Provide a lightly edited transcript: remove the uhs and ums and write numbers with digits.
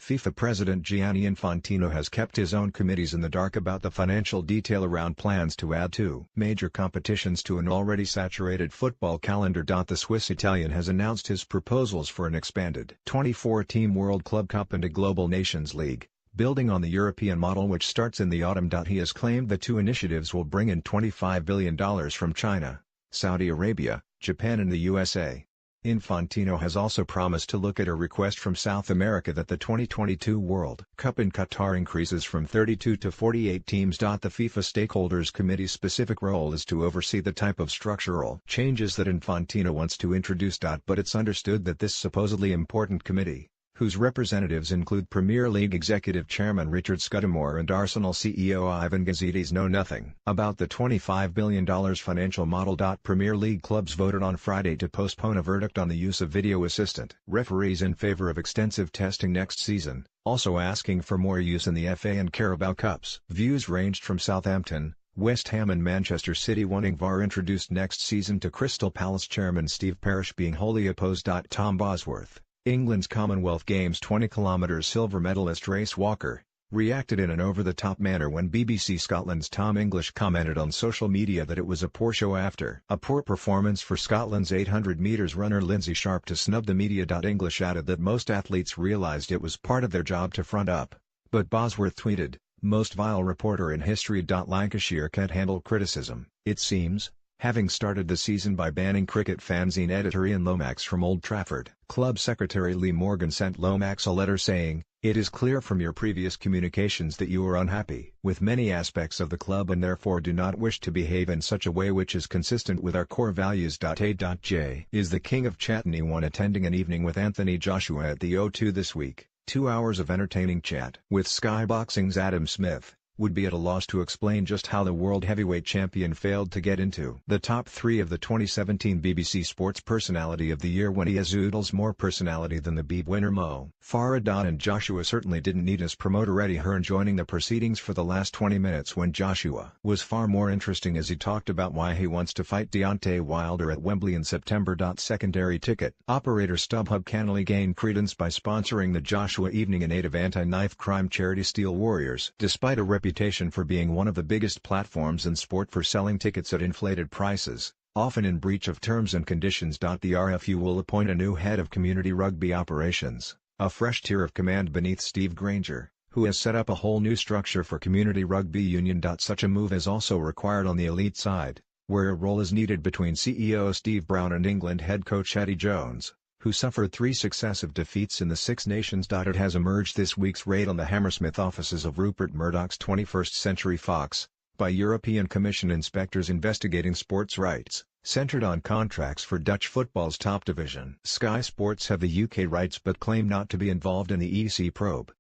FIFA President Gianni Infantino has kept his own committees in the dark about the financial detail around plans to add two major competitions to an already saturated football calendar. The Swiss Italian has announced his proposals for an expanded 24-team World Club Cup and a Global Nations League, building on the European model which starts in the autumn. He has claimed the two initiatives will bring in $25 billion from China, Saudi Arabia, Japan and the USA. Infantino has also promised to look at a request from South America that the 2022 World Cup in Qatar increases from 32 to 48 teams. The FIFA Stakeholders Committee's specific role is to oversee the type of structural changes that Infantino wants to introduce. But it's understood that this supposedly important committee, whose representatives include Premier League Executive Chairman Richard Scudamore and Arsenal CEO Ivan Gazidis, know nothing about the $25 billion financial model. Premier League clubs voted on Friday to postpone a verdict on the use of video assistant referees in favor of extensive testing next season, also asking for more use in the FA and Carabao Cups. Views ranged from Southampton, West Ham and Manchester City wanting VAR introduced next season to Crystal Palace chairman Steve Parish being wholly opposed. Tom Bosworth, England's Commonwealth Games 20km silver medalist race walker, reacted in an over-the-top manner when BBC Scotland's Tom English commented on social media that it was a poor show after a poor performance for Scotland's 800 metres runner Lindsay Sharp to snub the media. English added that most athletes realised it was part of their job to front up, but Bosworth tweeted, "Most vile reporter in history. Lancashire can't handle criticism, it seems, having started the season by banning cricket fanzine editor Ian Lomax from Old Trafford." Club secretary Lee Morgan sent Lomax a letter saying, "It is clear from your previous communications that you are unhappy with many aspects of the club and therefore do not wish to behave in such a way which is consistent with our core values." A.J. is the king of chat and he won attending an evening with Anthony Joshua at the O2 this week. 2 hours of entertaining chat with Sky Boxing's Adam Smith would be at a loss to explain just how the world heavyweight champion failed to get into the top 3 of the 2017 BBC Sports Personality of the Year when he has oodles more personality than the Beeb winner Mo Farah. And Joshua certainly didn't need his promoter Eddie Hearn joining the proceedings for the last 20 minutes when Joshua was far more interesting as he talked about why he wants to fight Deontay Wilder at Wembley in September. Secondary ticket operator StubHub can only gain credence by sponsoring the Joshua Evening in aid of anti-knife crime charity Steel Warriors. Despite a reputation for being one of the biggest platforms in sport for selling tickets at inflated prices, often in breach of terms and conditions. The RFU will appoint a new head of community rugby operations, a fresh tier of command beneath Steve Granger, who has set up a whole new structure for community rugby union. Such a move is also required on the elite side, where a role is needed between CEO Steve Brown and England head coach Eddie Jones, who suffered 3 successive defeats in the Six Nations. It has emerged this week's raid on the Hammersmith offices of Rupert Murdoch's 21st Century Fox, by European Commission inspectors investigating sports rights, centred on contracts for Dutch football's top division. Sky Sports have the UK rights but claim not to be involved in the EC probe.